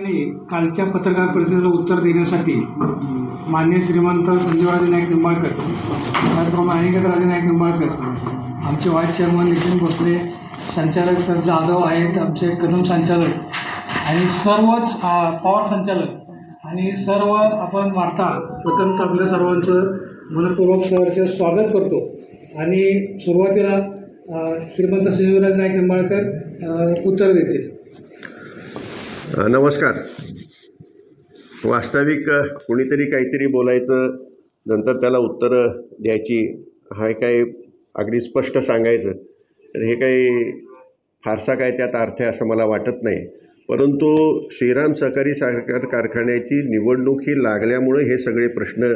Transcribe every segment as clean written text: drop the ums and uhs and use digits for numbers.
ठिकाणी कालच्या पत्रकार परिषदेला उत्तर देण्यासाठी माननीय श्रीमंत संजीवराजे नाईक निंबाळकर, त्याचप्रमाणे अनिकेतराजे नाईक निंबाळकर, आमचे व्हाईस चेअरमन नितीन भोसले, संचालक जाधव आहेत, आमचे कदम संचालक आणि सर्वच पवार संचालक आणि सर्व आपण वार्ता प्रथमतः आपल्या सर्वांचं मनपूर्वक सहर्ष स्वागत करतो. आणि सुरुवातीला श्रीमंत संजीवराजे नाईक निंबाळकर उत्तर देतील. नमस्कार. वास्तविक कुणीतरी काहीतरी बोलायचं, नंतर त्याला उत्तरं द्यायची, हा काही अगदी स्पष्ट सांगायचं, तर हे काही फारसा काय त्यात अर्थ आहे असं मला वाटत नाही. परंतु श्रीराम सहकारी साखर कारखान्याची निवडणूक ही लागल्यामुळे हे सगळे प्रश्न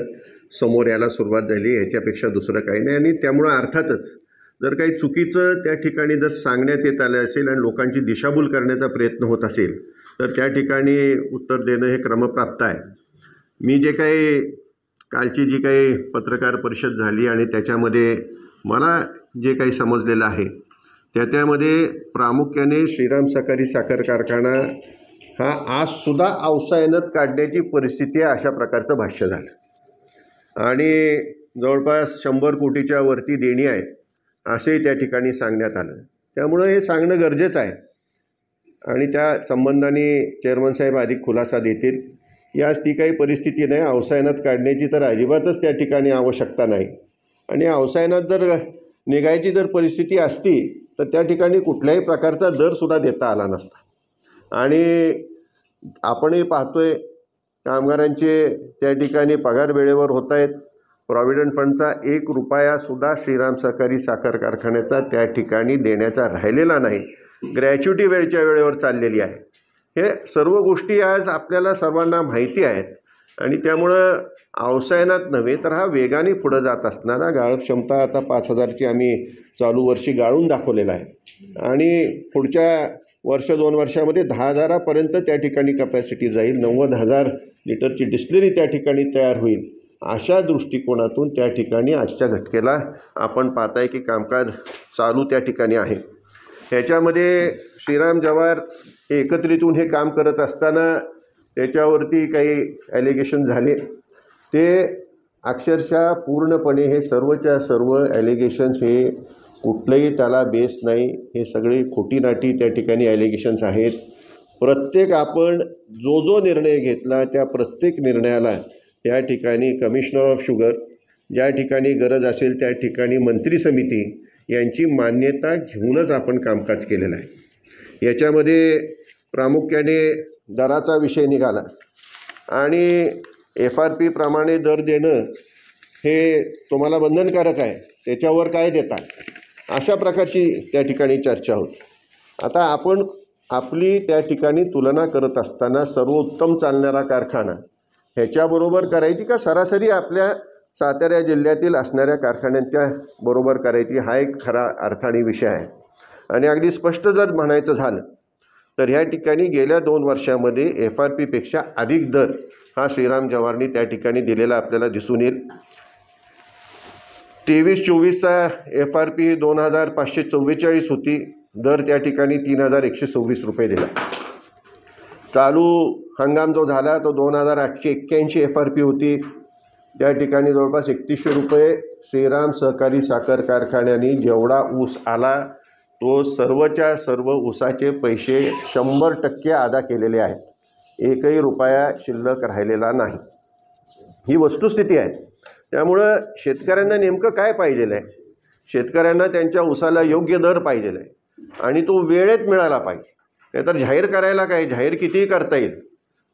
समोर यायला सुरुवात झाली, ह्याच्यापेक्षा दुसरं काही नाही. आणि त्यामुळं अर्थातच जर काही चुकीचं त्या ठिकाणी जर सांगण्यात येत आलं असेल आणि लोकांची दिशाभूल करण्याचा प्रयत्न होत असेल तर त्या ठिकाणी उत्तर देणं हे क्रमप्राप्त आहे. मी जे काही कालची जी काही पत्रकार परिषद झाली आणि त्याच्यामध्ये मला जे काही समजलेलं आहे त्यामध्ये प्रामुख्याने श्रीराम सहकारी साखर कारखाना हा आजसुद्धा अवसायनात काढण्याची परिस्थिती आहे अशा प्रकारचं भाष्य झालं. आणि जवळपास 100 कोटीच्या वरती देणी आहेत असेही त्या ठिकाणी सांगण्यात आलं. त्यामुळं हे सांगणं गरजेचं आहे आणि त्या संबंधाने चेअरमन साहेब अधिक खुलासा देतील. याच ती काही परिस्थिती नाही, अवसायनात काढण्याची तर अजिबातच त्या ठिकाणी आवश्यकता नाही. आणि अवसायनात जर निघायची जर परिस्थिती असती तर त्या ठिकाणी कुठल्याही प्रकारचा दरसुद्धा देता आला नसता. आणि आपणही पाहतोय कामगारांचे त्या ठिकाणी पगार वेळेवर होत आहेत. प्रॉव्हिडंट फंडचा 1 रुपयासुद्धा श्रीराम सहकारी साखर कारखान्याचा त्या ठिकाणी देण्याचा राहिलेला नाही. ग्रॅच्युटी वेळच्या वेळेवर चाललेली आहे. हे सर्व गोष्टी आज आपल्याला सर्वांना माहिती आहेत. आणि त्यामुळं अवसायनात नव्हे तर हा वेगाने पुढं जात असणारा गाळप क्षमता आता 5000ची आम्ही चालू वर्षी गाळून दाखवलेला आहे. आणि पुढच्या वर्ष 2 वर्षामध्ये 10,000पर्यंत त्या ठिकाणी कपॅसिटी जाईल. 90,000 लिटरची डिस्टिलरी त्या ठिकाणी तयार होईल. अशा दृष्टिकोनातून त्या ठिकाणी आजच्या घटकेला आपण पाहताय की कामकाज चालू त्या ठिकाणी आहे. ह्याच्यामध्ये श्रीराम जवार हे एकत्रित होऊन हे काम करत असताना त्याच्यावरती काही ॲलिगेशन झाले. ते अक्षरशः पूर्णपणे हे सर्वच्या सर्व ॲलिगेशन्स हे कुठलंही त्याला बेस नाही. हे सगळे खोटीनाटी त्या ठिकाणी ॲलिगेशन्स आहेत. प्रत्येक आपण जो निर्णय घेतला त्या प्रत्येक निर्णयाला त्या ठिकाणी कमिशनर ऑफ शुगर, ज्या ठिकाणी गरज असेल त्या ठिकाणी मंत्री समिती यांची मान्यता घेऊनच आपण कामकाज केलेलं आहे. याच्यामध्ये प्रामुख्याने दराचा विषय निघाला आणि FRP प्रमाणे दर देणं हे तुम्हाला बंधनकारक आहे, त्याच्यावर काय देता, अशा प्रकारची त्या ठिकाणी चर्चा होती. आता आपण आपली त्या ठिकाणी तुलना करत असताना सर्वोत्तम चालणारा कारखाना ह्याच्याबरोबर करायची का सरासरी आपल्या सातारा जिल्ह्यातील असणाऱ्या कारखान्यांच्या बरोबर करायची, हा एक खरा अर्थाने विषय आहे. आणि अगदी स्पष्ट जर म्हणायचं झालं तर ह्या ठिकाणी गेल्या 2 वर्षामध्ये FRPपेक्षा अधिक दर हा श्रीराम जवारनी त्या ठिकाणी दिलेला आपल्याला दिसून येईल. 23-24चा FRP 2,544 होती, दर त्या ठिकाणी 3,126 रुपये दिला. चालू हंगाम जो झाला तो 2,881 FRP होती, त्या ठिकाणी जवळपास 3100 रुपये श्रीराम सहकारी साखर कारखान्याने जेवढा ऊस आला तो सर्वच्या सर्व ऊसाचे पैसे 100% अदा केलेले आहेत. 1ही रुपया शिल्लक राहिलेला नाही. ही वस्तुस्थिती आहे. त्यामुळं शेतकऱ्यांना नेमकं काय पाहिजेलं आहे, शेतकऱ्यांना त्यांच्या ऊसाला योग्य दर पाहिजेला आहे आणि तो वेळेत मिळाला पाहिजे. नाहीतर जाहीर करायला काय, जाहीर कितीही करता येईल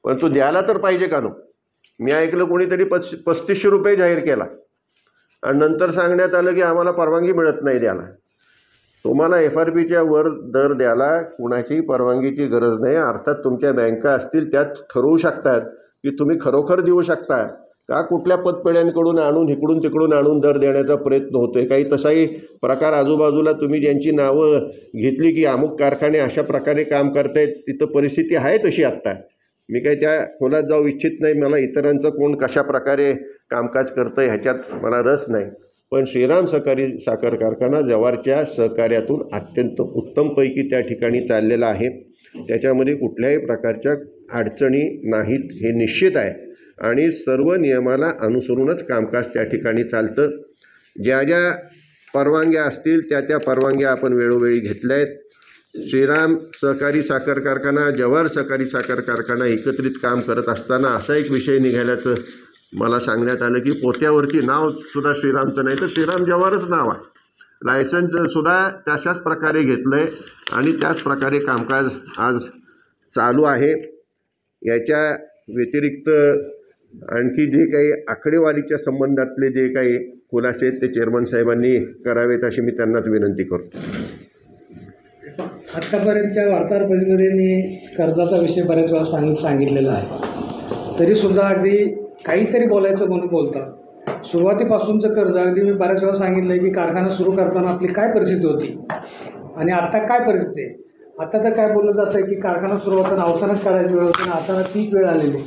पण तो द्यायला तर पाहिजे का नो. मी ऐकलं कोणीतरी 3500 रुपये जाहीर केला आणि नंतर सांगण्यात आलं की आम्हाला परवानगी मिळत नाही द्यायला. तुम्हाला FRPच्या वर दर द्यायला कुणाचीही परवानगीची गरज नाही. अर्थात तुमच्या बँका असतील त्यात ठरवू शकतात की तुम्ही खरोखर देऊ शकता का कुठल्या पतपेढ्यांकडून आणून इकडून तिकडून आणून दर देण्याचा प्रयत्न होतो आहे. काही तसाही प्रकार आजूबाजूला तुम्ही ज्यांची नावं घेतली की अमुक कारखाने अशा प्रकारे काम करतायत, तिथं परिस्थिती आहे तशी आत्ता. मी काही त्या खोलात जाऊ इच्छित नाही. मला इतरांचं कोण कशा प्रकारे कामकाज करतं आहे ह्याच्यात मला रस नाही. पण श्रीराम सहकारी साखर कारखाना जवारच्या सहकार्यातून अत्यंत उत्तमपैकी त्या ठिकाणी चाललेला आहे. त्याच्यामध्ये कुठल्याही प्रकारच्या अडचणी नाहीत हे निश्चित आहे आणि सर्व नियमाला अनुसरूनच कामकाज त्या ठिकाणी चालतं. ज्या ज्या परवानग्या असतील त्या परवानग्या आपण वेळोवेळी घेतल्या आहेत. श्रीराम सहकारी साखर कारखाना, जवाहर सहकारी साखर कारखाना एकत्रित काम करत असताना असा एक विषय निघाल्याचं मला सांगण्यात आलं की पोत्यावरती नावसुद्धा श्रीरामचं नाही तर श्रीराम जवाहरच नाव आहे. लायसन्ससुद्धा तशाच प्रकारे घेतलं आहे आणि त्याच प्रकारे कामकाज आज चालू आहे. याच्या व्यतिरिक्त आणखी जे काही आकडेवारीच्या संबंधातले जे काही खुलासे आहेत ते चेअरमन साहेबांनी करावेत अशी मी त्यांनाच विनंती करतो. आत्तापर्यंतच्या वार्ताहर परिषदेमध्ये मी कर्जाचा विषय बऱ्याच वेळा सांगितलेला आहे. तरीसुद्धा अगदी काहीतरी बोलायचं म्हणून बोलतात. सुरुवातीपासूनचं कर्ज अगदी मी बऱ्याच वेळा सांगितलं आहे की कारखाना सुरू करताना आपली काय परिस्थिती होती आणि आत्ता काय परिस्थिती आहे. आता तर काय बोललं जातं की कारखाना सुरू होताना अवसानच करायची वेळ होती आणि आता तीच वेळ आलेली.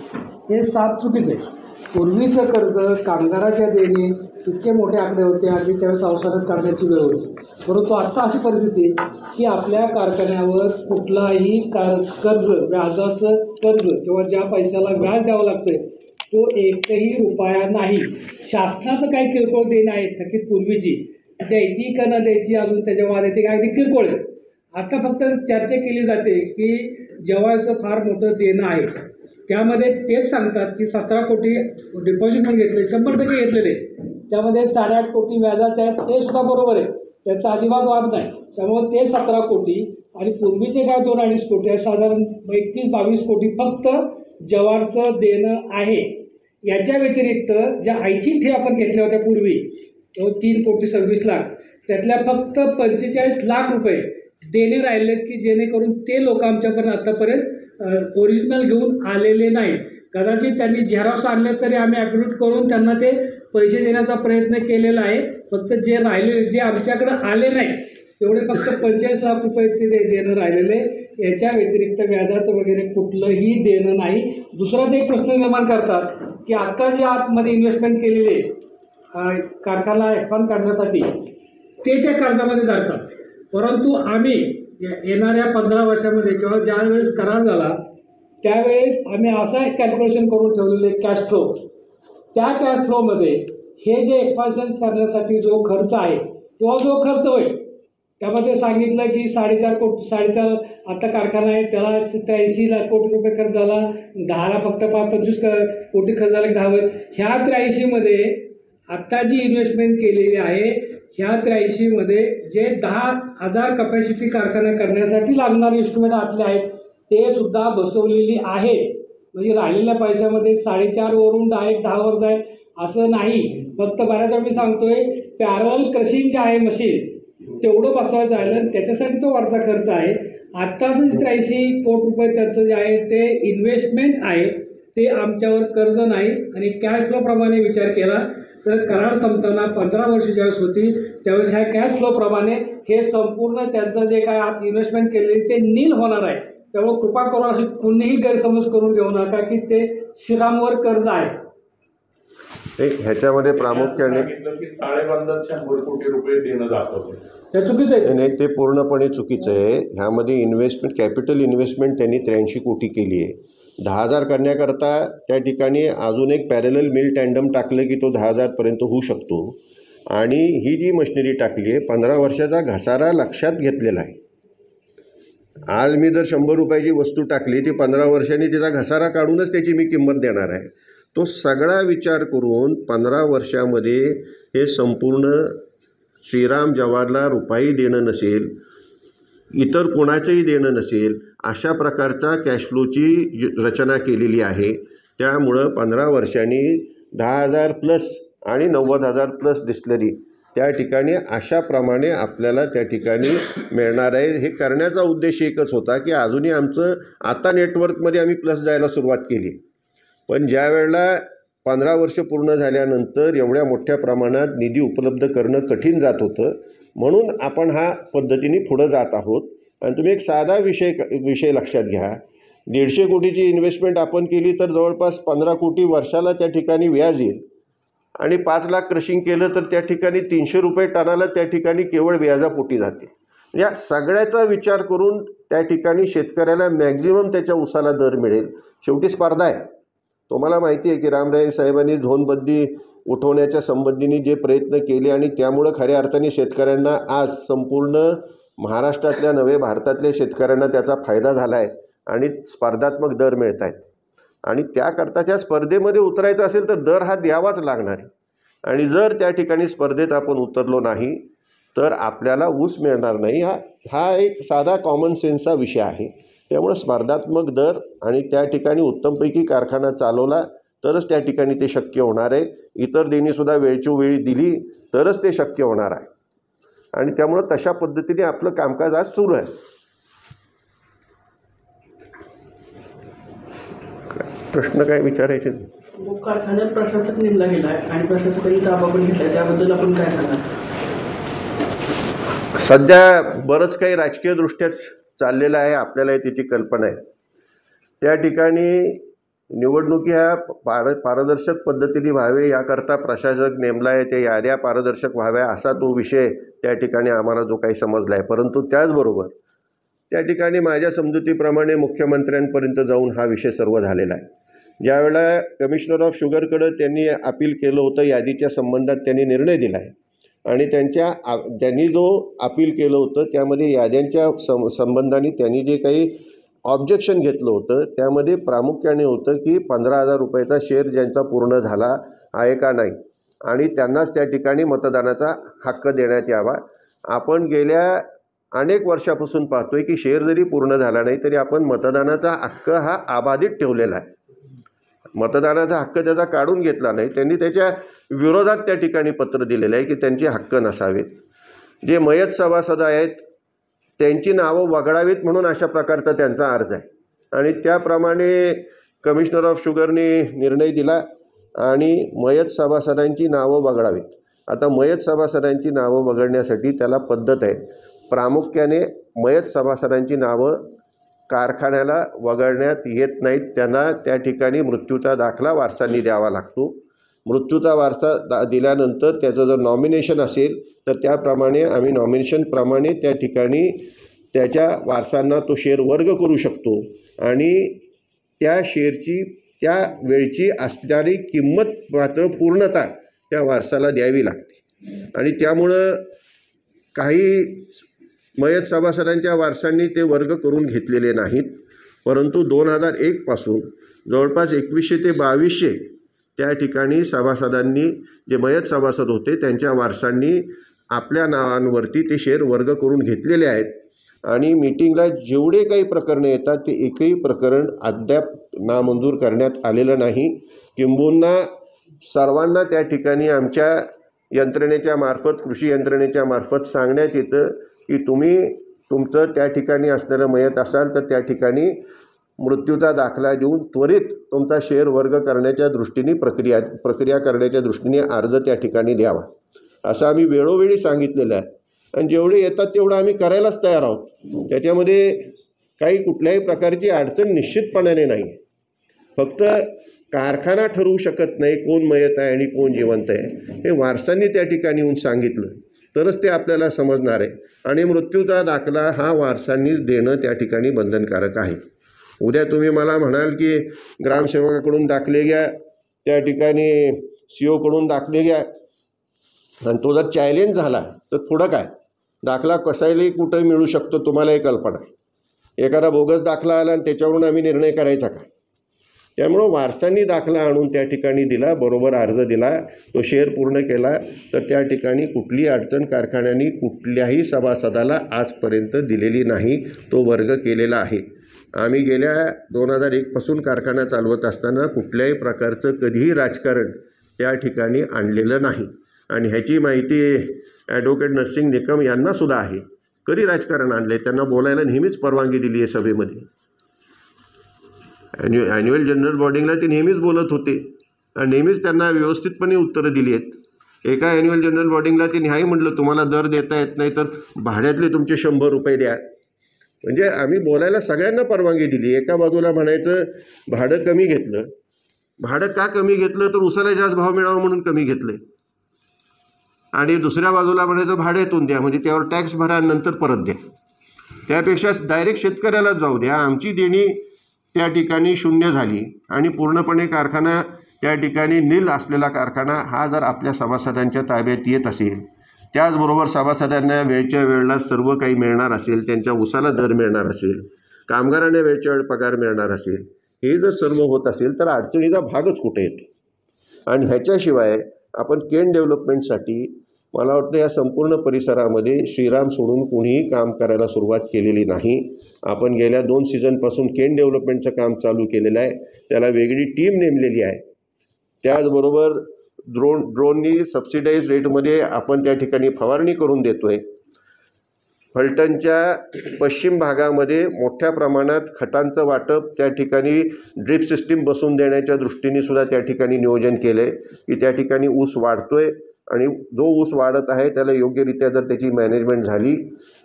हे साफ चुकीचं आहे. पूर्वीचं कर्ज कामगाराच्या देणे इतके मोठे आकडे होते आणि त्यावेळेस अवसानात काढण्याची वेळ होती. परंतु आत्ता अशी परिस्थिती की आपल्या कारखान्यावर कुठलाही कर्ज, व्याजाचं कर्ज किंवा ज्या पैशाला व्याज द्यावं लागतं तो एकही रुपया नाही. शासनाचं काही किरकोळ देणं आहे थकीत पूर्वीची द्यायची का न द्यायची अजून त्याच्यावर येते काय अगदी किरकोळ आहे. आता फक्त चर्चा केली जाते की जवाचं फार मोठं देणं आहे. त्यामध्ये तेच सांगतात की 17 कोटी डिपॉझिट पण घेतले, 100% घेतलेले, त्यामध्ये 8.5 कोटी व्याजाचे आहेत. ते सुद्धा बरोबर आहे, त्याचा अजिबात वाद नाही. त्यामुळे ते 17 कोटी आणि पूर्वीचे काय 2-2.5 कोटी आहे, साधारण 21-22 कोटी फक्त जवारचं देणं आहे. याच्या व्यतिरिक्त ज्या ऐच्छिक ठेवी आपण घेतल्या होत्या पूर्वी 3,26,00,000 त्यातल्या फक्त 45 लाख रुपये देणे राहिलेत की जेणेकरून ते लोक आमच्यापर्यंत आत्तापर्यंत ओरिजिनल घेऊन आलेले नाहीत. कदाचित त्यांनी झेरॉक्स आणले तरी आम्ही ॲप्रूव्ह करून त्यांना ते पैसे देण्याचा प्रयत्न केलेला आहे. फक्त जे राहिलेले जे आमच्याकडं आले नाही तेवढे फक्त 45 लाख रुपये ते देणं राहिलेले. याच्या व्यतिरिक्त व्याजाचं वगैरे कुठलंही देणं नाही. दुसरा ते एक प्रश्न निर्माण करतात की आत्ता जे आतमध्ये इन्व्हेस्टमेंट केलेले कारखाना एक्सपांड करण्यासाठी ते त्या कर्जामध्ये धरतात. परंतु आम्ही येणाऱ्या 15 वर्षामध्ये किंवा ज्या वेळेस करार झाला त्यावेळेस आम्ही असा एक कॅल्क्युलेशन करून ठेवलेले कॅश फ्लो. त्या कॅश फ्लोमध्ये हे जे एक्सपान्शन करण्यासाठी जो खर्च आहे किंवा जो खर्च होईल त्यामध्ये सांगितलं की 4.5 कोटी आता कारखाना आहे त्याला 83 लाख कोटी रुपये खर्च झाला, 10ला फक्त 25 कोटी खर्च झाला 10वर. ह्या 83मध्ये आत्ता जी इन्व्हेस्टमेंट केलेली आहे ह्या 83मध्ये जे 10,000 कपॅसिटी कारखाना करण्यासाठी लागणारे इन्स्ट्रुमेंट आतले आहेत ते सुद्धा बसवलेली आहे. म्हणजे राहिलेल्या पैशामध्ये 4.5 वरून डायरेक्ट 10वर जाईल असं नाही. फक्त बऱ्याच वेळा मी सांगतोय पॅरल क्रशिंग जे आहे मशीन तेवढं बसवायचं आहे आणि त्याच्यासाठी तो वरचा खर्च आहे. आत्ताचं 83 कोटी रुपये त्याचं जे आहे ते इन्व्हेस्टमेंट आहे, ते आमच्यावर कर्ज नाही. आणि कॅश फ्लोप्रमाणे विचार केला तर करार संपताना 15 वर्ष ज्यावेळेस होती त्यावेळेस ह्या कॅश फ्लोप्रमाणे हे संपूर्ण त्यांचं जे काय आत इन्व्हेस्टमेंट केलेली ते नील होणार आहे. त्यामुळे कृपा करून अशी कुणीही गैरसमज करून घेऊ नका की ते श्रीरामवर कर्ज आहे. ह्याच्यामध्ये प्रामुख्याने ताळेबंदात 100 कोटी रुपये देणं दाखवते हे चुकीचं आहे. नाही, ते पूर्णपणे चुकीचं आहे. ह्यामध्ये इन्व्हेस्टमेंट कॅपिटल इन्व्हेस्टमेंट त्यांनी 83 कोटी केली आहे. 10,000 करण्याकरता त्या ठिकाणी अजून एक पॅरेलल मिल टँडम टाकलं की तो 10,000पर्यंत होऊ शकतो. आणि ही जी मशिनरी टाकली आहे 15 वर्षाचा घसारा लक्षात घेतलेला आहे. आज मी जर 100 रुपयाची वस्तू टाकली ती 15 वर्षांनी तिचा घसारा काढूनच त्याची मी किंमत देणार आहे. तो सगळा विचार करून 15 वर्षामध्ये हे संपूर्ण श्रीराम जवाहरला रुपयाही देणं नसेल, इतर कोणाचंही देणं नसेल, अशा प्रकारचा कॅश फ्लोची रचना केलेली आहे. त्यामुळं 15 वर्षांनी 10,000 प्लस आणि 90,000 प्लस डिस्टिलरी त्या ठिकाणी अशाप्रमाणे आपल्याला त्या ठिकाणी मिळणार आहे. हे करण्याचा उद्देश एकच होता की अजूनही आमचं आता नेटवर्कमध्ये आम्ही प्लस जायला सुरुवात केली. पण ज्या वेळेला 15 वर्ष पूर्ण झाल्यानंतर एवढ्या मोठ्या प्रमाणात निधी उपलब्ध करणं कठीण जात होतं, म्हणून आपण हा पद्धतीने पुढं जात आहोत. आणि तुम्ही एक साधा विषय लक्षात घ्या. 150 कोटीची इन्व्हेस्टमेंट आपण केली तर जवळपास 15 कोटी वर्षाला त्या ठिकाणी व्याज येईल. आणि 5 लाख क्रशिंग केलं तर त्या ठिकाणी 300 रुपये टनाला त्या ठिकाणी केवळ व्याजापोटी जाते. या सगळ्याचा विचार करून त्या ठिकाणी शेतकऱ्याला मॅक्झिमम त्याच्या ऊसाला दर मिळेल. शेवटी स्पर्धा आहे. तुम्हाला माहिती आहे की रामराय साहेबांनी झोनबंदी उठवण्याच्या संबंधीने जे प्रयत्न केले आणि त्यामुळं खऱ्या अर्थाने शेतकऱ्यांना आज संपूर्ण महाराष्ट्रातल्या नव्हे भारतातल्या शेतकऱ्यांना त्याचा फायदा झाला आहे आणि स्पर्धात्मक दर मिळत आहेत. आणि त्याकरता त्या स्पर्धेमध्ये उतरायचं असेल तर दर हा द्यावाच लागणार आहे. आणि जर त्या ठिकाणी स्पर्धेत आपण उतरलो नाही तर आपल्याला ऊस मिळणार नाही. हा एक साधा कॉमन सेन्सचा विषय आहे. त्यामुळे स्पर्धात्मक दर आणि त्या ठिकाणी उत्तमपैकी कारखाना चालवला तरच त्या ठिकाणी ते शक्य होणार आहे. इतर देणीसुद्धा वेळच्या वेळी दिली तरच ते शक्य होणार आहे. आणि त्यामुळं तशा पद्धतीने आपलं कामकाज आज सुरू आहे. प्रश्न काय विचारायचे? कारखान्यात प्रशासक नेमला गेला आहे आणि प्रशासकांनी ताबा पण घेतला, त्याबद्दल आपण काय सांगाल? सध्या बरंच काही राजकीय दृष्ट्याच चाललेलं आहे. आपल्याला त्याची कल्पना आहे. त्या ठिकाणी निवडणुकी ह्या पारदर्शक पद्धतीने व्हावे याकरता प्रशासक नेमला आहे. ते याद्या पारदर्शक व्हाव्या असा तो विषय त्या ठिकाणी आम्हाला जो काही समजला आहे. परंतु त्याचबरोबर त्या ठिकाणी माझ्या समजुतीप्रमाणे मुख्यमंत्र्यांपर्यंत जाऊन हा विषय सर्व झालेला आहे. ज्यावेळेला कमिशनर ऑफ शुगरकडं त्यांनी अपील केलं होतं, यादीच्या संबंधात त्यांनी निर्णय दिला आहे आणि त्यांनी जो अपील केलं होतं त्यामध्ये याद्यांच्या संबंधाने त्यांनी जे काही ऑब्जेक्शन घेतलं होतं त्यामध्ये प्रामुख्याने होतं की 15,000 रुपयाचा शेअर ज्यांचा पूर्ण झाला आहे का नाही आणि त्यांनाच त्या ठिकाणी मतदानाचा हक्क देण्यात यावा. आपण गेल्या अनेक वर्षापासून पाहतोय की शेअर जरी पूर्ण झाला नाही तरी आपण मतदानाचा हक्क हा अबाधित ठेवलेला आहे. मतदानाचा हक्क त्याचा काढून घेतला नाही. त्यांनी त्याच्या विरोधात त्या ठिकाणी पत्र दिलेलं आहे की त्यांचे हक्क नसावेत. जे मयत सभासद आहेत त्यांची नावं वगळावीत म्हणून अशा प्रकारचा त्यांचा अर्ज आहे आणि त्याप्रमाणे कमिशनर ऑफ शुगरने निर्णय दिला आणि मयत सभासदांची नावं वगळावीत. आता मयत सभासदांची नावं वगळण्यासाठी त्याला पद्धत आहे. प्रामुख्याने मयत सभासदांची नावं कारखान्याला वगळण्यात येत नाहीत. त्यांना त्या ठिकाणी मृत्यूचा दाखला वारसांनी द्यावा लागतो. मृत्यूचा वारसा दिल्यानंतर त्याचं जर नॉमिनेशन असेल तर त्याप्रमाणे आम्ही नॉमिनेशनप्रमाणे त्या ठिकाणी त्याच्या वारसांना तो शेअर वर्ग करू शकतो आणि त्या शेअरची त्या वेळची असणारी किंमत मात्र पूर्णतः त्या वारसाला द्यावी लागते. आणि त्यामुळं काही मयत सभासदांच्या वारसांनी ते वर्ग करून घेतलेले नाहीत. परंतु 2001 पासून जवळपास 2100 ते 2200 त्या ठिकाणी सभासदांनी जे मयत सभासद होते त्यांच्या वारसांनी आपल्या नावांवरती ते शेअर वर्ग करून घेतलेले आहेत. आणि मीटिंगला जेवढे काही प्रकरणं येतात ते एकही प्रकरण अद्याप नामंजूर करण्यात आलेलं नाही. किंबहुना सर्वांना त्या ठिकाणी आमच्या यंत्रणेच्या मार्फत कृषी यंत्रणेच्या मार्फत सांगण्यात येतं की तुम्ही तुमचं त्या ठिकाणी असणारं मयत असाल तर त्या ठिकाणी मृत्यूचा दाखला देऊन त्वरित तुमचा शेअर वर्ग करण्याच्या दृष्टीने प्रक्रिया करण्याच्या दृष्टीने अर्ज त्या ठिकाणी द्यावा असं आम्ही वेळोवेळी सांगितलेलं आहे. आणि जेवढे येतात तेवढं आम्ही करायलाच तयार आहोत. त्याच्यामध्ये काही कुठल्याही प्रकारची अडचण निश्चितपणाने नाही. फक्त कारखाना ठरवू शकत नाही कोण मयत आहे आणि कोण जिवंत आहे. हे वारसांनी त्या ठिकाणी येऊन सांगितलं तरच ते आपल्याला समजणार आहे. आणि मृत्यूचा दाखला हा वारसांनीच देणं त्या ठिकाणी बंधनकारक आहे. उद्या तुम्ही मला म्हणाल की ग्रामसेवकाकडून दाखले घ्या, त्या ठिकाणी COकडून दाखले घ्या आणि तो जर चॅलेंज झाला तर पुढं काय दाखला कसायलाही कुठं मिळू शकतो तुम्हाला एक कल्पना. एखादा बोगस दाखला आला आणि त्याच्यावरून आम्ही निर्णय करायचा का? त्यामुळं वारसांनी दाखला आणून त्या ठिकाणी दिला, बरोबर अर्ज दिला, तो शेअर पूर्ण केला तर त्या ठिकाणी कुठली अडचण कारखान्याने कुठल्याही सभासदाला आजपर्यंत दिलेली नाही. तो वर्ग केलेला आहे. आम्ही गेल्या 2001 पासून कारखाना चालवत असताना कुठल्याही प्रकारचं कधीही राजकारण त्या ठिकाणी आणलेलं नाही. आणि ह्याची माहिती ॲडव्होकेट नरसिंग निकम यांनासुद्धा आहे. कधी राजकारण आणले त्यांना बोलायला नेहमीच परवानगी दिली आहे सभेमध्ये. ॲन्युअल जनरल बॉडीला ते नेहमीच बोलत होते आणि नेहमीच त्यांना व्यवस्थितपणे उत्तरं दिली आहेत. एका ॲन्युअल जनरल बॉडीला ते नाही म्हटलं तुम्हाला दर देता येत नाही तर भाड्यातले तुमचे 100 रुपये द्या. म्हणजे आम्ही बोलायला सगळ्यांना परवानगी दिली. एका बाजूला म्हणायचं भाडं कमी घेतलं. भाडं का कमी घेतलं तर उसाला जास्त भाव मिळावा म्हणून कमी घेतलं. आणि दुसऱ्या बाजूला म्हणायचं भाड्यातून द्या म्हणजे त्यावर टॅक्स भरा नंतर परत द्या. त्यापेक्षा डायरेक्ट शेतकऱ्यालाच जाऊ द्या. आमची देणी त्या ठिकाणी शून्य झाली आणि पूर्णपणे कारखाना त्या ठिकाणी नील असलेला कारखाना हा जर आपल्या सभासदांच्या ताब्यात येत असेल, त्याचबरोबर सभासदांना वेळच्या वेळेला सर्व काही मिळणार असेल, त्यांच्या ऊसाला दर मिळणार असेल, कामगारांना वेळच्या वेळ पगार मिळणार असेल, हे जर सर्व होत असेल तर अडचणीचा भागच कुठे येतो. आणि ह्याच्याशिवाय आपण केन डेव्हलपमेंटसाठी मला वाटतं या संपूर्ण परिसरामध्ये श्रीराम सोडून कोणीही काम करायला सुरुवात केलेली नाही. आपण गेल्या 2 सीझनपासून केन डेव्हलपमेंटचं काम चालू केलेलं आहे. त्याला वेगळी टीम नेमलेली आहे. त्याचबरोबर ड्रोननी सबसिडाईज रेटमध्ये आपण त्या ठिकाणी फवारणी करून देतो आहे. फलटणच्या पश्चिम भागामध्ये मोठ्या प्रमाणात खतांचं वाटप त्या ठिकाणी ड्रिप सिस्टीम बसवून देण्याच्या दृष्टीने सुद्धा त्या ठिकाणी नियोजन केलं आहे की त्या ठिकाणी ऊस वाढतो आहे आणि जो ऊस वाढत आहे त्याला योग्यरित्या जर त्याची मॅनेजमेंट झाली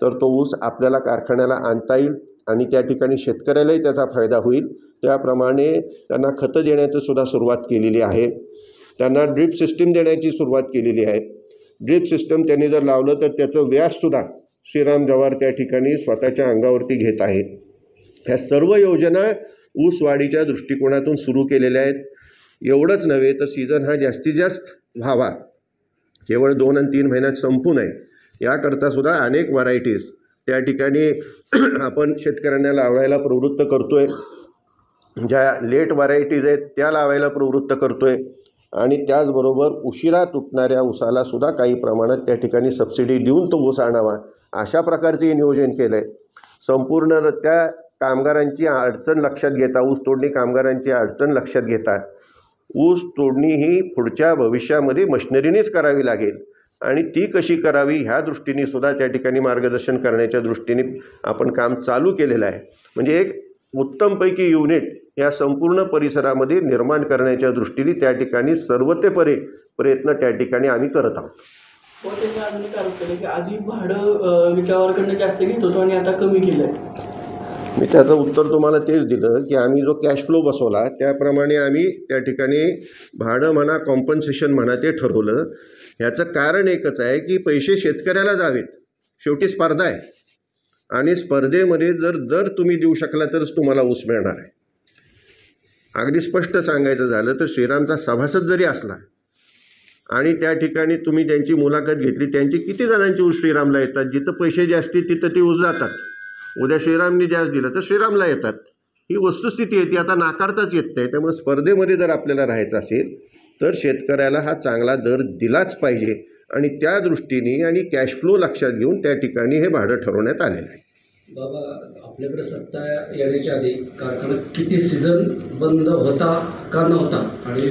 तर तो ऊस आपल्याला कारखान्याला आणता येईल आणि त्या ठिकाणी शेतकऱ्यालाही त्याचा फायदा होईल. त्याप्रमाणे त्यांना खतं देण्याची सुद्धा सुरुवात केलेली आहे. त्यांना ड्रिप सिस्टीम देण्याची सुरुवात केलेली आहे. ड्रिप सिस्टम त्यांनी जर लावलं तर त्याचं व्याजसुद्धा श्रीराम जवार त्या ठिकाणी स्वतःच्या अंगावरती घेत आहेत. ह्या सर्व योजना ऊसवाढीच्या दृष्टिकोनातून सुरू केलेल्या आहेत. एवढंच नव्हे तर सीझन हा जास्तीत जास्त व्हावा, केवळ 2 आणि 3 महिन्यात संपू नये याकरता सुद्धा अनेक व्हरायटीज त्या ठिकाणी आपण शेतकऱ्यांना लावायला प्रवृत्त करतो आहे. ज्या लेट व्हरायटीज आहेत त्या लावायला प्रवृत्त करतो आहे आणि त्याचबरोबर उशिरा तुटणाऱ्या ऊसाला सुद्धा काही प्रमाणात त्या ठिकाणी सबसिडी देऊन तो ऊस आणावा अशा प्रकारचे नियोजन केलं आहे. संपूर्ण त्या कामगारांची अडचण लक्षात घेता, ऊस तोडणी कामगारांची अडचण लक्षात घेता ऊस तोडणी ही पुढच्या भविष्यामध्ये मशिनरीनेच करावी लागेल आणि ती कशी करावी ह्या दृष्टीने सुद्धा त्या ठिकाणी मार्गदर्शन करण्याच्या दृष्टीने आपण काम चालू केलेलं आहे. म्हणजे एक उत्तमपैकी युनिट या संपूर्ण परिसरामध्ये निर्माण करण्याच्या दृष्टीने त्या ठिकाणी सर्वतोपरी प्रयत्न त्या ठिकाणी आम्ही करत आहोत. त्याचं अजून एक आरोप केलं की आधी भाडं विकावाकडनं जास्त घेत होतो आणि आता कमी केलं आहे. मी त्याचं उत्तर तुम्हाला तेच दिलं की आम्ही जो कॅश फ्लो बसवला त्याप्रमाणे आम्ही त्या ठिकाणी भाडं म्हणा कॉम्पन्सेशन म्हणा ते ठरवलं. ह्याचं कारण एकच आहे की पैसे शेतकऱ्याला जावेत. शेवटी स्पर्धा आहे आणि स्पर्धेमध्ये जर तुम्ही देऊ शकला तरच तुम्हाला ऊस मिळणार आहे. अगदी स्पष्ट सांगायचं झालं तर श्रीरामचा सभासद जरी असला आणि त्या ठिकाणी तुम्ही त्यांची मुलाखत घेतली, त्यांची किती जणांची ऊस श्रीरामला येतात? जिथं पैसे जास्ती तिथं ते ऊस जातात. उद्या श्रीरामने जास्त दिलं तर श्रीरामला येतात. ही वस्तुस्थिती आहे, ती आता नाकारताच येत नाही. त्यामुळे स्पर्धेमध्ये जर आपल्याला राहायचं असेल तर शेतकऱ्याला हा चांगला दर दिलाच पाहिजे आणि त्या दृष्टीने आणि कॅश फ्लो लक्षात घेऊन त्या ठिकाणी हे भाडं ठरवण्यात आलेलं आहे. बाबा, आपल्याकडे सत्ता येण्याच्या आधी कारखाना किती सीझन बंद होता का नव्हता आणि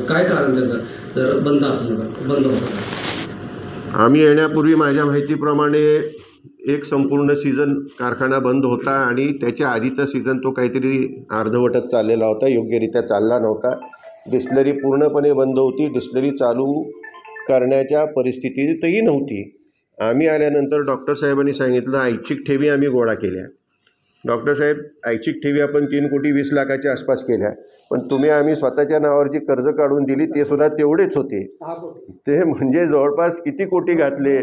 काय कारण त्याचं जर बंद असलं तर बंद होता? आम्ही येण्यापूर्वी माझ्या माहितीप्रमाणे एक संपूर्ण सीझन कारखाना बंद होता आणि त्याच्या आधीचा सीझन तो काहीतरी अर्धवटच चाललेला होता, योग्यरित्या चालला नव्हता. डिस्टिलरी पूर्णपणे बंद होती. डिस्टिलरी चालू करण्याच्या परिस्थितीतही नव्हती. आम्ही आल्यानंतर डॉक्टर साहेबांनी सांगितलं ऐच्छिक ठेवी आम्ही गोळा केल्या. डॉक्टर साहेब, ऐच्छिक ठेवी आपण 3,20,00,000च्या आसपास केल्या, पण तुम्ही आम्ही स्वतःच्या नावावर जी कर्ज काढून दिली ते सुद्धा तेवढेच होते. ते म्हणजे जवळपास किती कोटी घातले?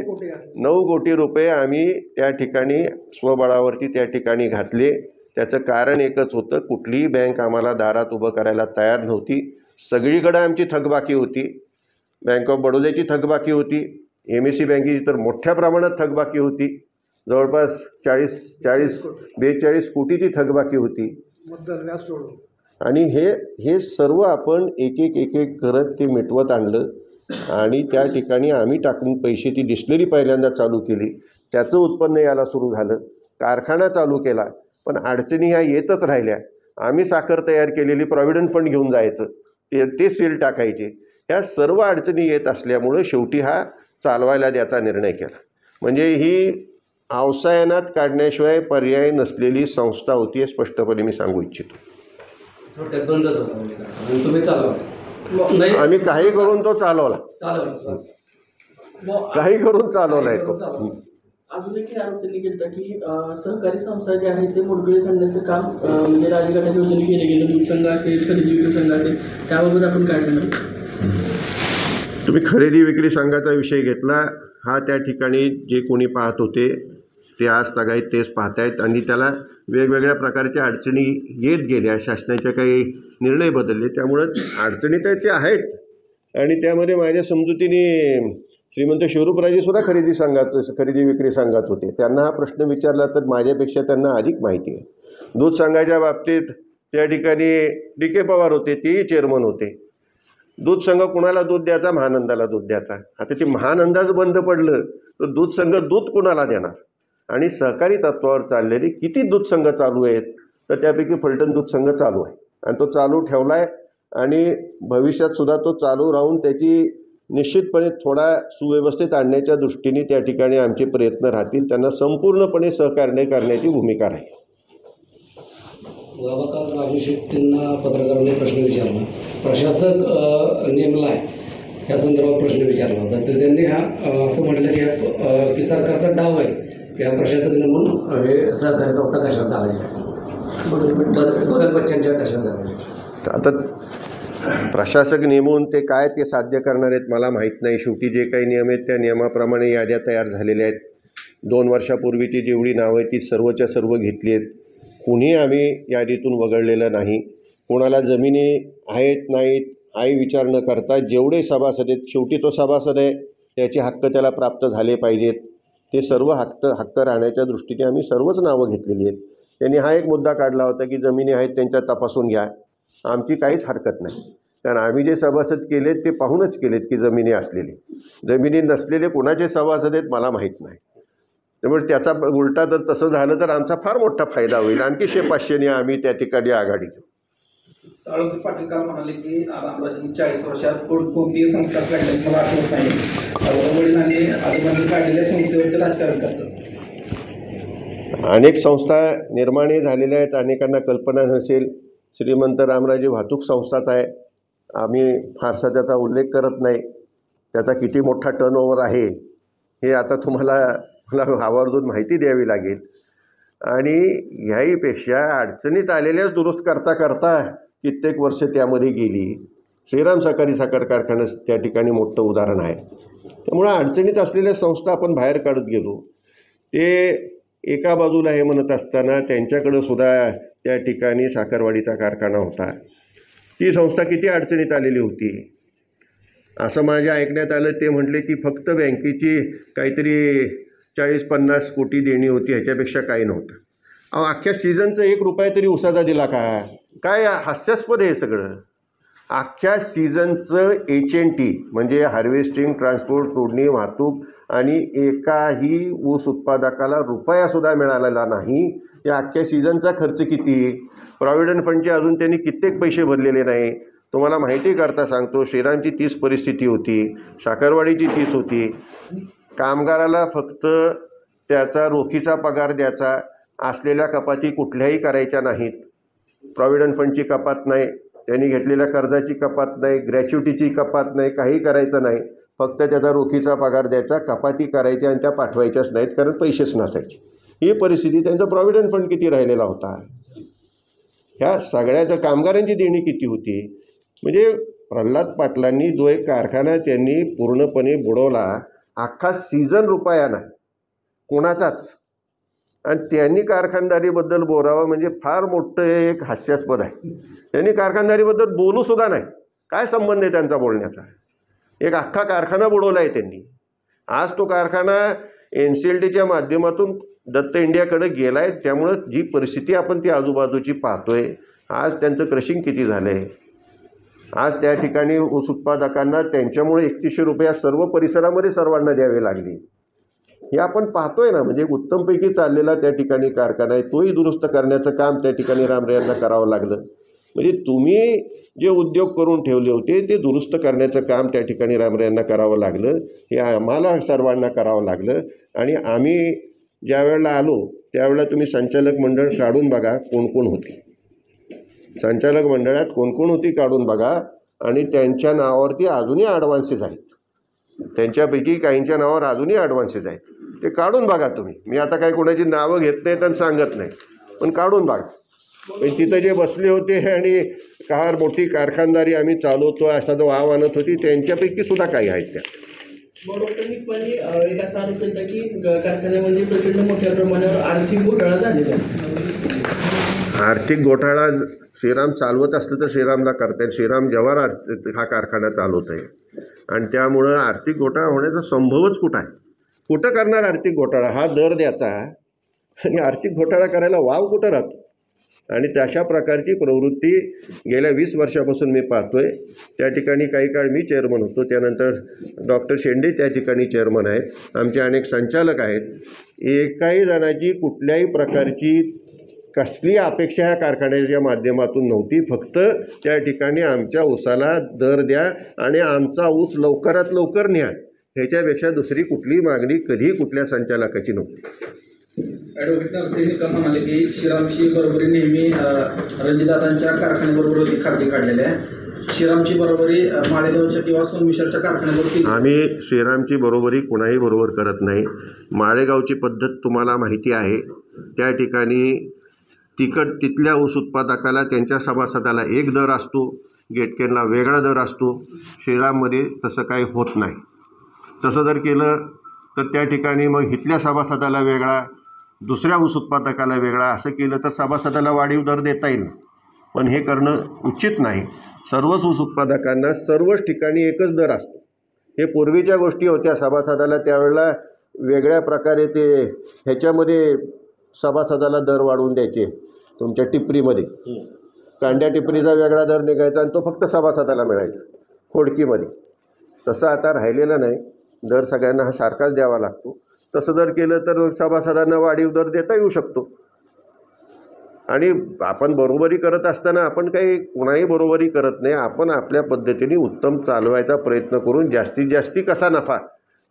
9 कोटी रुपये आम्ही त्या ठिकाणी स्वबळावरती त्या ठिकाणी घातले. त्याचं कारण एकच होतं, कुठलीही बँक आम्हाला दारात उभं करायला तयार नव्हती. सगळीकडे आमची थकबाकी होती. बँक ऑफ बडोद्याची थकबाकी होती, MSC बँकेची तर मोठ्या प्रमाणात थकबाकी होती. जवळपास 42 कोटीची थकबाकी होती. आणि हे सर्व आपण एक एक करत ते मिटवत आणलं आणि त्या ठिकाणी आम्ही टाकून पैसे ती डिस्टिलरी पहिल्यांदा चालू केली. त्याचं उत्पन्न यायला सुरू झालं. कारखाना चालू केला, पण अडचणी ह्या येतच राहिल्या. आम्ही साखर तयार केलेली प्रॉव्हिडंट फंड घेऊन जायचं, ते सेल टाकायचे. ह्या सर्व अडचणी येत असल्यामुळं शेवटी हा चालवायला द्यायचा निर्णय केला. म्हणजे ही अवसायनात काढण्याशिवाय पर्याय नसलेली संस्था होती, हे स्पष्टपणे मी सांगू इच्छितो. थोडक्यात बंदच होता, तुम्ही चालवला? आम्ही काही करून तो चालवला, काही करून चालवलाय तो. अजून एक आरोप त्यांनी केला की सहकारी संस्था ज्या आहेत ते मोडकळीस आणण्याचं काम म्हणजे राजगटाच्या वतीने केले गेलं. दूध संघ असेल, खरेदी विक्री संघ असेल, त्याबाबत आपण काय सांगाल? तुम्ही खरेदी विक्री संघाचा विषय घेतला. हा त्या ठिकाणी जे कोणी पाहत होते ते आज तागायत तेच पाहतायत आणि त्याला वेगवेगळ्या प्रकारच्या अडचणी येत गेल्या, शासनाच्या काही निर्णय बदलले, त्यामुळं अडचणी तर ते आहेत. आणि त्यामध्ये माझ्या समजुतीने श्रीमंत शिवरूपराजेसुद्धा खरेदी विक्री संघात होते. त्यांना हा प्रश्न विचारला तर माझ्यापेक्षा त्यांना अधिक माहिती आहे. दूध संघाच्या बाबतीत त्या ठिकाणी DK पवार होते, तेही चेअरमन होते. दूध संघ कुणाला दूध द्यायचा? महानंदाला दूध द्यायचा. आता ते महानंदाच बंद पडलं तर दूध संघ दूध कुणाला देणार? आणि सहकारी तत्वावर चाललेले किती दूध संघ चालू आहेत, तर त्यापैकी फलटण दूध संघ चालू आहे आणि तो चालू ठेवला आहे आणि भविष्यात सुद्धा तो चालू राहून त्याची निश्चितपणे थोडा सुव्यवस्थित आणण्याच्या दृष्टीने त्या ठिकाणी आमचे प्रयत्न राहतील. त्यांना संपूर्णपणे सहकार्य करण्याची भूमिका राहील. बाबा, काल राजू शेट्टींना पत्रकारांनी प्रश्न विचारला, प्रशासक नेमला आहे ह्या संदर्भात प्रश्न विचारला होता, तर त्यांनी असं म्हटलं की सरकारचा डाव आहे की हा प्रशासक नेमून हे सहकारी संस्था कशाला घालायच्या, बदल बच्चांच्या कशाला घालायच्या. आता प्रशासक नेमून ते काय ते साध्य करणार आहेत मला माहीत नाही. शेवटी जे काही नियम आहेत त्या नियमाप्रमाणे याद्या तयार झालेल्या आहेत. 2 वर्षापूर्वीची जेवढी नावं आहेत ती सर्वच्या सर्व घेतली आहेत. कुणी आम्ही यादीतून वगळलेलं नाही. कोणाला जमिनी आहेत नाहीत हाही विचार न करता जेवढे सभासद आहेत, शेवटी तो सभासद आहे, त्याचे हक्क त्याला प्राप्त झाले पाहिजेत. ते सर्व हक्क राहण्याच्या दृष्टीने आम्ही सर्वच नावं घेतलेली आहेत. त्यांनी हा एक मुद्दा काढला होता की जमिनी आहेत त्यांच्या तपासून घ्या. आमची काहीच हरकत नाही, कारण आम्ही जे सभासद केलेत ते पाहूनच केलेत की जमिनी असलेले. जमिनी नसलेले कुणाचे सभासद आहेत मला माहीत नाही. त्यामुळे त्याचा उलटा जर तसं झालं तर आमचा फार मोठा फायदा होईल. आणखी 100-500ने आम्ही त्या ठिकाणी आघाडी घेऊ. साळुंखे पाटील काल म्हणाले की रामराजांनी 40 वर्षात कोणतीही संस्था काढल्यास मला आठवत नाही. वडिलांनी आजोबांनी काढलेल्या संस्थेवरती राजकारण करतात. अनेक संस्था निर्माणही झालेल्या आहेत. अनेकांना कल्पना नसेल. श्रीमंत रामराजे वाहतूक संस्थाच आहे. आम्ही फारसा त्याचा उल्लेख करत नाही. त्याचा किती मोठा टर्नओव्हर आहे हे आता मला आवर्जून माहिती द्यावी लागेल. आणि ह्याहीपेक्षा अडचणीत आलेल्याच दुरुस्त करता करता कित्येक वर्ष त्यामध्ये गेली. श्रीराम सहकारी साखर कारखाना त्या ठिकाणी मोठं उदाहरण आहे. त्यामुळं अडचणीत असलेल्या संस्था आपण बाहेर काढत गेलो. ते एका बाजूला हे म्हणत असताना त्यांच्याकडं सुद्धा त्या ठिकाणी साखरवाडीचा कारखाना होता. ती संस्था किती अडचणीत आलेली होती असं माझ्या ऐकण्यात आलं. ते म्हटले की फक्त बँकेची काहीतरी 40-50 कोटी देणी होती, ह्याच्यापेक्षा काही नव्हतं. अख्ख्या सीझनचं 1 रुपया तरी उसाचा दिला का? काय हास्यास्पद आहे सगळं. अख्ख्या सीझनचं HNT म्हणजे हार्वेस्टिंग, ट्रान्सपोर्ट, तोडणी, वाहतूक आणि एकाही ऊस उत्पादकाला रुपयासुद्धा मिळालेला नाही. या अख्ख्या सीझनचा खर्च किती? प्रॉव्हिडंट फंडचे अजून त्यांनी कित्येक पैसे भरलेले नाही. तुम्हाला माहिती करता सांगतो, श्रीरामची 30 परिस्थिती होती, साखरवाडीची 30 होती. कामगाराला फक्त त्याचा रोखीचा पगार द्यायचा, असलेल्या कपाती कुठल्याही करायच्या नाहीत. प्रॉव्हिडंट फंडची कपात नाही, त्यांनी घेतलेल्या कर्जाची कपात नाही, ग्रॅच्युटीची कपात नाही, काही करायचं नाही. फक्त त्याचा रोखीचा पगार द्यायचा, कपाती करायच्या आणि त्या पाठवायच्याच नाहीत कारण पैसेच नसायचे. ही परिस्थिती. त्यांचा प्रॉव्हिडंट फंड किती राहिलेला होता. ह्या सगळ्याच्या कामगारांची देणी किती होती. म्हणजे प्रल्हाद पाटलांनी जो एक कारखाना त्यांनी पूर्णपणे बुडवला, अख्खा सीझन रुपया नाही कोणाचाच, आणि त्यांनी कारखानदारीबद्दल बोलावं म्हणजे फार मोठं एक हास्यास्पद आहे. त्यांनी कारखानदारीबद्दल बोलूसुद्धा नाही. काय संबंध आहे त्यांचा बोलण्याचा. एक अख्खा कारखाना बुडवला आहे त्यांनी. आज तो कारखाना NCLTच्या माध्यमातून दत्त इंडियाकडे गेला आहे. त्यामुळं जी परिस्थिती आपण ती आजूबाजूची पाहतोय, आज त्यांचं क्रशिंग किती झालं आहे. आज त्या ठिकाणी ऊस उत्पादकांना त्यांच्यामुळे 3100 रुपये सर्व परिसरामध्ये सर्वांना द्यावे लागले. हे आपण पाहतोय ना. म्हणजे उत्तमपैकी चाललेला त्या ठिकाणी कारखाना आहे, तोही दुरुस्त करण्याचं काम त्या ठिकाणी रामरे यांना करावं लागलं. म्हणजे तुम्ही जे उद्योग करून ठेवले होते ते दुरुस्त करण्याचं काम त्या ठिकाणी रामरे यांना करावं लागलं. हे आम्हाला सर्वांना करावं लागलं. आणि आम्ही ज्या वेळेला आलो त्यावेळेला तुम्ही संचालक मंडळ काढून बघा कोण कोण होती. संचालक मंडळात कोण कोण होती काढून बघा. आणि त्यांच्या नावावरती अजूनही ॲडव्हान्सेस आहेत. त्यांच्यापैकी काहींच्या नावावर अजूनही ॲडव्हान्सेस आहेत. ते काढून बघा तुम्ही. मी आता काही कोणाची नावं घेत नाहीत आणि सांगत नाही, पण काढून बघा. तिथं जे बसले होते आणि कार मोठी कारखानदारी आम्ही चालवतो असा जो वाव आणत होती, त्यांच्यापैकी सुद्धा काही आहेत त्या. डॉक्टर निकमाने एक असा आरोप केला की कारखान्यामध्ये प्रचंड मोठ्या प्रमाणावर आर्थिक घोटाळा झालेला आहे. आर्थिक घोटाळा श्रीराम चालवत असलं तर श्रीरामला करता येईल. श्रीराम जवाहर हा कारखाना चालवत आहे आणि त्यामुळं आर्थिक घोटाळा होण्याचा संभवच कुठं आहे. कुठं करणार आर्थिक घोटाळा? हा दर द्यायचा आणि आर्थिक घोटाळा करायला वाव कुठं राहतो. आणि तशा प्रकारची प्रवृत्ती गेल्या 20 वर्षापासून मी पाहतो आहे. त्या ठिकाणी काही काळ मी चेअरमन होतो, त्यानंतर डॉक्टर शेंडे त्या ठिकाणी चेअरमन आहेत, आमचे अनेक संचालक आहेत. एकाही जणाची कुठल्याही प्रकारची कसली अपेक्षा ह्या कारखान्याच्या माध्यमातून नव्हती. फक्त त्या ठिकाणी आमच्या ऊसाला दर द्या आणि आमचा ऊस लवकरात लवकर न्या, ह्याच्यापेक्षा दुसरी कुठली मागणी कधी कुठल्या संचालकाची नव्हती. ॲडव्होकेट नरसिंह निकम म्हणाले की श्रीरामची बरोबरी नेहमी रणजितदादांच्या कारखान्याबरोबर खाजगी काढलेल्या आहे. श्रीरामची बरोबरी माळेगावच्या किंवा सोनमिश्रच्या कारखान्याबरोबर आम्ही श्रीरामची बरोबरी कुणाही बरोबर करत नाही. माळेगावची पद्धत तुम्हाला माहिती आहे. त्या ठिकाणी तिथल्या ऊस उत्पादकाला त्यांच्या सभासदाला एक दर असतो, गेटकेनला वेगळा दर असतो. श्रीराममध्ये तसं काही होत नाही. तसं जर केलं तर त्या ठिकाणी मग इथल्या सभासदाला वेगळा, दुसऱ्या ऊस उत्पादकाला वेगळा, असं केलं तर सभासदाला वाढीव दर देता येईल. पण हे करणं उचित नाही. सर्वच ऊस उत्पादकांना सर्वच ठिकाणी एकच दर असतो. हे पूर्वीच्या गोष्टी होत्या. सभासदाला त्यावेळेला वेगळ्या प्रकारे ते ह्याच्यामध्ये सभासदाला दर वाढवून द्यायचे. तुमच्या टिपरीमध्ये कांड्या टिपरीचा वेगळा दर निघायचा आणि तो फक्त सभासदाला मिळायचा खोडकीमध्ये. तसं आता राहिलेलं नाही. दर सगळ्यांना हा सारखाच द्यावा लागतो. तसं जर केलं तर सभासदांना वाढीव दर देता येऊ शकतो. आणि आपण बरोबरी करत असताना आपण काही कुणाही बरोबरी करत नाही. आपण आपल्या पद्धतीने उत्तम चालवायचा प्रयत्न करून जास्तीत जास्ती कसा नफा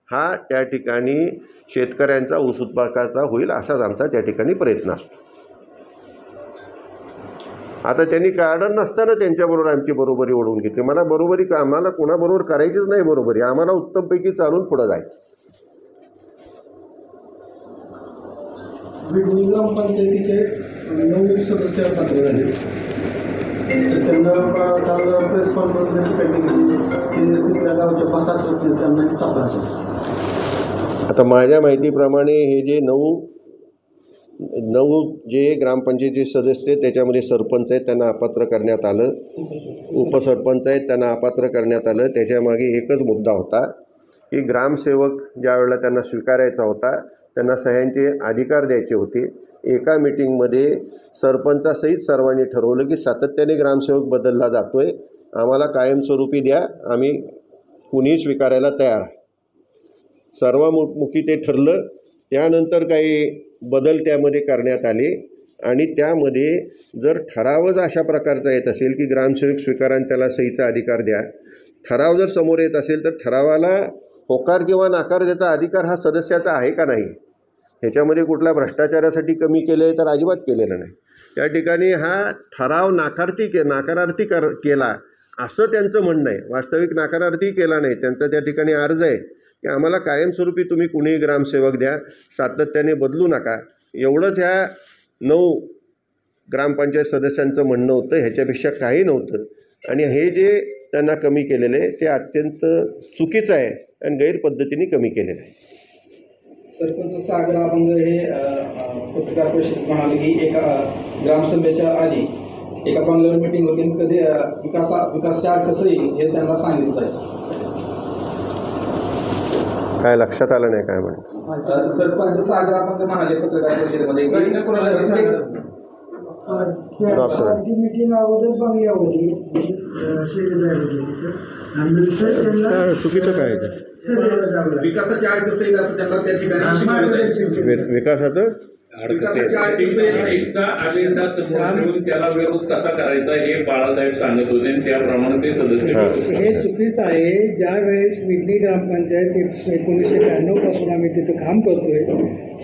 हा त्या ठिकाणी शेतकऱ्यांचा, ऊस उत्पादकाचा होईल असाच आमचा त्या ठिकाणी प्रयत्न असतो. आता त्यांनी काढण नसताना त्यांच्याबरोबर आमची बरोबरी ओढवून घेतली. मला बरोबरी आम्हाला कुणाबरोबर करायचीच नाही बरोबरी. आम्हाला उत्तमपैकी चालून पुढं जायचं. ग्रामपंचायतीचे 9 सदस्य पात्र झाले. त्यांना काल प्रेस कॉन्फरन्स तिथल्या गावच्या 5 त्यांना चापला. आता माझ्या माहितीप्रमाणे हे जे 9 जे ग्रामपंचायतीचे सदस्य आहेत त्याच्यामध्ये सरपंच आहेत, त्यांना अपात्र करण्यात आलं. उपसरपंच आहेत, त्यांना अपात्र करण्यात आलं. त्याच्यामागे एकच मुद्दा होता की ग्रामसेवक ज्या वेळेला त्यांना स्वीकारायचा होता त्यांना सह्यांचे अधिकार द्यायचे होते. एका मिटिंगमध्ये सरपंचासहित सर्वांनी ठरवलं की सातत्याने ग्रामसेवक बदलला जातो आहे, आम्हाला कायमस्वरूपी द्या, आम्ही कुणीही स्वीकारायला तयार आहे. सर्वामुखी ते ठरलं. त्यानंतर काही बदल त्यामध्ये करण्यात आले आणि त्यामध्ये जर ठरावच अशा प्रकारचा येत असेल की ग्रामसेवक स्वीकारान त्याला सहीचा अधिकार द्या, ठराव जर समोर येत असेल तर ठरावाला होकार किंवा नाकार देता अधिकार हा सदस्याचा आहे का नाही. ह्याच्यामध्ये कुठल्या भ्रष्टाचारासाठी कमी केलं आहे तर अजिबात केलेलं नाही. त्या ठिकाणी हा ठराव नाकारार्थी केला असं त्यांचं म्हणणं आहे. वास्तविक नाकारार्थी केला नाही. त्यांचा त्या ठिकाणी अर्ज आहे की आम्हाला कायमस्वरूपी तुम्ही कुणीही ग्रामसेवक द्या, सातत्याने बदलू नका, एवढंच ह्या 9 ग्रामपंचायत सदस्यांचं म्हणणं होतं. ह्याच्यापेक्षा काही नव्हतं. आणि हे जे त्यांना कमी केलेलं आहे ते अत्यंत चुकीचं आहे आणि गैरपद्धतीने कमी केलेलं आहे. सरपंच सागर अभंग हे पत्रकार परिषदेत म्हणाले की एका ग्रामसभेच्या आधी एका बंगल्यावर मीटिंग होती, कधी विकासाच्या अर्थ कसं येईल हे त्यांना सांगितलं जायचं. काय लक्षात आलं नाही काय म्हणतो सरपंच सागर अभंग म्हणाले पत्रकार परिषदेमध्ये मीटिंग अगोदर बंगल्यावरती चुकीचं काय विकासाची आड कसं येईल असं त्यांना त्या ठिकाणी विकासाचं चा अजेंडा समोर ठेवून त्याला विरोध कसा करायचा हे बाळासाहेब सांगत होते आणि त्याप्रमाणे ते सदस्य हे चुकीचं आहे. ज्या वेळेस विडणी ग्रामपंचायत 1992 पासून आम्ही तिथं काम करतोय.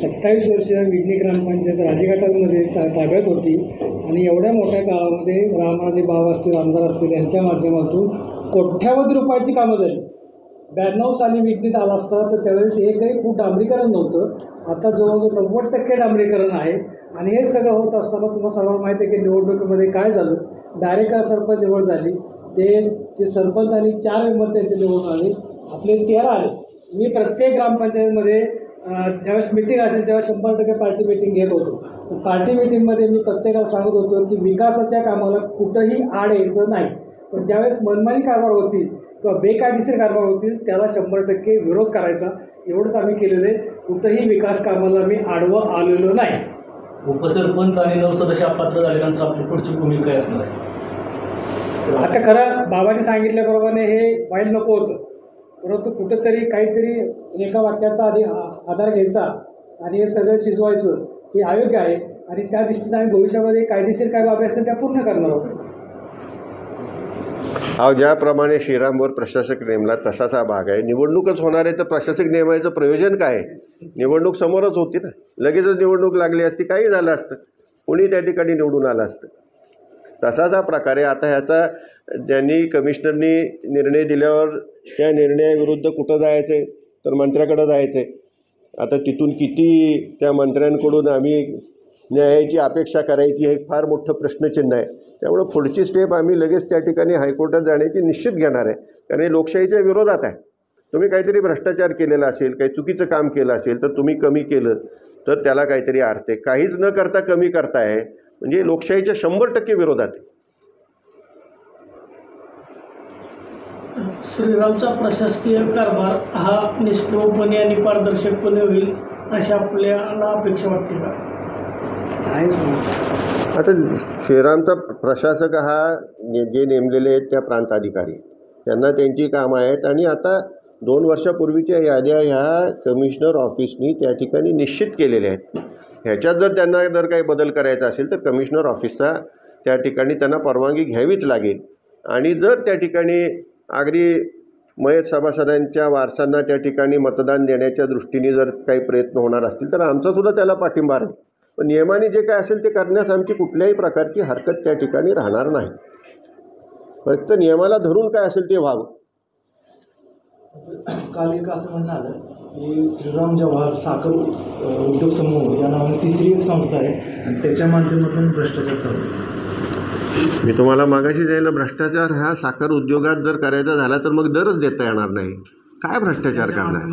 27 वर्ष विडणी ग्रामपंचायत राजघाटामध्ये ताब्यात होती आणि एवढ्या मोठ्या काळामध्ये रामराजे बाब असतील, आमदार असतील यांच्या माध्यमातून कोट्यावधी रुपयाची कामं झाली. 92 साली विडणीत आला असता तर त्यावेळेस एकही फूट डांबरीकरण नव्हतं. आता जवळजवळ 90% डांबरीकरण आहे. आणि हे सगळं होत असताना तुम्हाला सर्वांना माहिती आहे की निवडणुकीमध्ये काय झालं, डायरेक्ट सरपंच निवड झाली. ते सरपंच आणि 4 मेंबर त्यांचे निवडून आले, आपले 13 आले. मी प्रत्येक ग्रामपंचायतमध्ये ज्यावेळेस मिटिंग असेल तेव्हा 100% पार्टी मिटिंग घेत होतो. पार्टी मिटिंगमध्ये मी प्रत्येकाला सांगत होतो की विकासाच्या कामाला कुठंही आड यायचं नाही. पण ज्यावेळेस मनमानी कारभार होतील किंवा बेकायदेशीर कारभार होतील त्याला 100% विरोध करायचा. एवढंच आम्ही केलेलं आहे. कुठंही विकास कामाला मी आडवं आलेलो नाही. उपसरपंच आणि नवसदस्य अपात्र झाल्यानंतर आपली पुढची भूमिका काय असणार आहे? आता खरं बाबांनी सांगितल्याप्रमाणे हे व्हायला नको होतं, परंतु कुठंतरी काहीतरी एका वाक्याचा आधार घ्यायचा आणि हे सगळं शिजवायचं हे अयोग्य आहे. आणि त्या दृष्टीने आम्ही भविष्यामध्ये कायदेशीर काय बाबी असतील त्या पूर्ण करणार आहोत. हा ज्याप्रमाणे श्रीरामवर प्रशासक नेमला तसाच हा भाग आहे. निवडणूकच होणार आहे तर प्रशासक नेमायचं प्रयोजन काय आहे? निवडणूक समोरच होती ना, लगेचच निवडणूक लागली असती काही झालं असतं, कोणी त्या ठिकाणी निवडून आलं असतं. तसाच हा प्रकारे आता ह्याचा ज्यांनी कमिशनरनी निर्णय दिल्यावर त्या निर्णयाविरुद्ध कुठं जायचं आहे तर मंत्र्याकडं जायचं आहे. आता तिथून किती त्या मंत्र्यांकडून आम्ही न्यायाची अपेक्षा करायची हे फार मोठं प्रश्नचिन्ह आहे. त्यामुळं पुढची स्टेप आम्ही लगेच त्या ठिकाणी हायकोर्टात जाण्याची निश्चित घेणार आहे, कारण हे लोकशाहीच्या विरोधात आहे. तुम्ही काहीतरी भ्रष्टाचार केलेला असेल, काही चुकीचं काम केलं असेल तर तुम्ही कमी केलं तर त्याला काहीतरी अर्थ आहे. काहीच न करता कमी करताय म्हणजे लोकशाहीच्या 100% विरोधात आहे. श्रीरामचा प्रशासकीय कारभार हा निष्प्रभपणे आणि पारदर्शकपणे होईल अशी आपल्याला अपेक्षा वाटते का? आता श्रीरामचा प्रशासक हा जे नेमलेले आहेत त्या प्रांताधिकारी त्यांना त्यांची कामं आहेत. आणि आता 2 वर्षापूर्वीच्या याद्या ह्या कमिशनर ऑफिसनी त्या ठिकाणी निश्चित केलेल्या आहेत. ह्याच्यात जर त्यांना काही बदल करायचा असेल तर कमिशनर ऑफिसचा त्या ठिकाणी त्यांना परवानगी घ्यावीच लागेल. आणि जर त्या ठिकाणी अगदी मयत सभासदांच्या वारसांना त्या ठिकाणी मतदान देण्याच्या दृष्टीने जर काही प्रयत्न होणार असतील तर आमचासुद्धा त्याला पाठिंबा आहे. पण नियमाने जे काय असेल ते करण्यास आमची कुठल्याही प्रकारची हरकत त्या ठिकाणी राहणार नाही. फक्त नियमाला धरून काय असेल ते व्हावं. काल एक असं म्हणणं आलं की श्रीराम जवाहर साखर उद्योग समूह या नावाने तिसरी एक संस्था आहे आणि त्याच्या माध्यमातून भ्रष्टाचार चालू आहे. मी तुम्हाला मागाशी जायला भ्रष्टाचार ह्या साखर उद्योगात जर करायचा झाला तर मग दरच देता येणार नाही. काय भ्रष्टाचार करणार?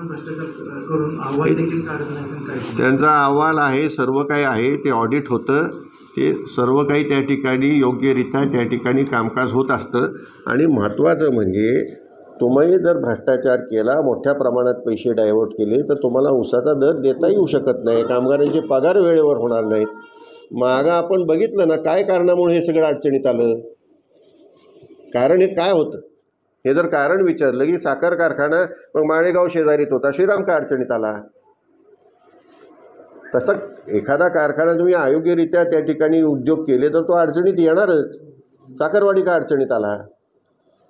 भ्रष्टाचार करून अहवाल देखील काढत नाही. काय त्यांचा अहवाल आहे, सर्व काही आहे, ते ऑडिट होतं, ते सर्व काही त्या ठिकाणी योग्यरित्या त्या ठिकाणी कामकाज होत असतं. आणि महत्त्वाचं म्हणजे तुम्ही जर भ्रष्टाचार केला, मोठ्या प्रमाणात पैसे डायव्हर्ट केले तर तुम्हाला ऊसाचा दर देता येऊ शकत नाही, कामगारांचे पगार वेळेवर होणार नाहीत. मागं आपण बघितलं ना काय कारणामुळे हे सगळं अडचणीत आलं. कारण हे काय होतं हे जर कारण विचारलं की साखर कारखाना मग माळेगाव शेजारीत होता, श्रीराम का अडचणीत आला. तसं एखादा कारखाना तुम्ही अयोग्यरित्या त्या ठिकाणी उद्योग केले तर तो अडचणीत येणारच. साखरवाडी का अडचणीत आला?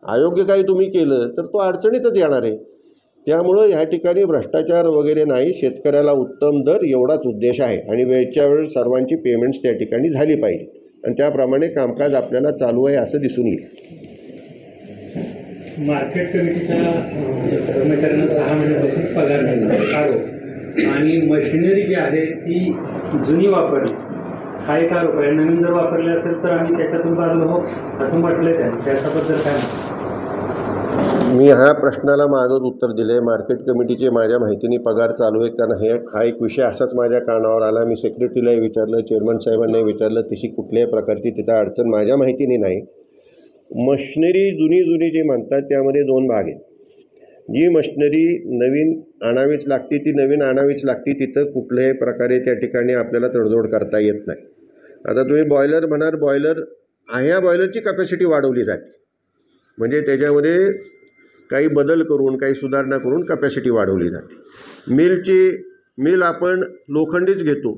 अयोग्य काही तुम्ही केलं तर तो अडचणीतच येणार आहे. त्यामुळं ह्या ठिकाणी भ्रष्टाचार वगैरे नाही, शेतकऱ्याला उत्तम दर एवढाच उद्देश आहे. आणि वेळच्या वेळ सर्वांची पेमेंट्स त्या ठिकाणी झाली पाहिजे आणि त्याप्रमाणे कामकाज आपल्याला चालू आहे असं दिसून येईल. मार्केट कमिटीच्या कर्मचाऱ्यांना 6 महिन्यापासून पगार नाही आरोप आणि मशिनरी जी आहे ती जुनी वापरली हा एक आरोप आहे. नवीन जर वापरले असेल तर आम्ही त्याच्यातून बाजूला हो असं म्हटलं त्याच्याबद्दल काय? मी ह्या प्रश्नाला मागच उत्तर दिले. मार्केट कमिटीचे माझ्या माहितीने पगार चालू आहेत कारण हा एक विषय असाच माझ्या कानावर आला. मी सेक्रेटरीलाही विचारलं, चेअरमन साहेबांनाही विचारलं, तशी कुठल्याही प्रकारची तिथं अडचण माझ्या माहितीने नाही. मशिनरी जुनी जे म्हणतात त्यामध्ये 2 भाग आहेत. जी मशिनरी नवीन आणावीच लागते ती नवीन आणावीच लागते, तिथं कुठल्याही प्रकारे त्या ठिकाणी आपल्याला तडजोड करता येत नाही. आता तुम्ही बॉयलर म्हणाल, बॉयलर आहे, ह्या बॉयलरची कॅपॅसिटी वाढवली जाते म्हणजे त्याच्यामध्ये काही बदल करून काही सुधारणा करून कॅपॅसिटी वाढवली जाते. मिल आपण लोखंडीच घेतो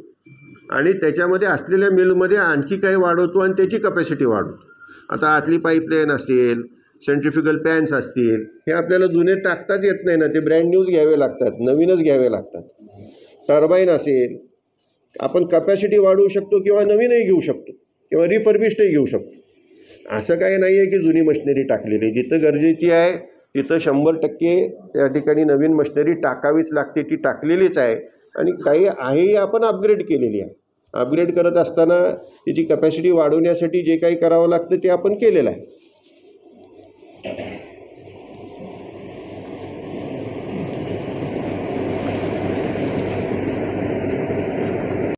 आणि त्याच्यामध्ये असलेल्या मिलमध्ये आणखी काही वाढवतो आणि त्याची कॅपॅसिटी वाढवतो. आता आतली पाईपलाईन असेल, सेंट्रिफ्युगल पॅन्स असतील, हे आपल्याला जुने टाकताच येत नाही ना, ते ब्रँड न्यूज घ्यावे लागतात, नवीनच घ्यावे लागतात. टर्बाईन असेल, आपण कॅपॅसिटी वाढवू शकतो किंवा नवीनही घेऊ शकतो किंवा रिफर्बिश्डही घेऊ शकतो. असं काही नाही आहे की जुनी मशिनरी टाकलेली. जिथं गरजेची आहे तिथं 100% त्या ठिकाणी नवीन मशिनरी टाकावीच लागते, ती टाकलेलीच आहे. आणि काही आहेही आपण अपग्रेड केलेली आहे. अपग्रेड करत असताना तिची कॅपॅसिटी वाढवण्यासाठी जे काही करावं लागतं ते आपण केलेलं आहे.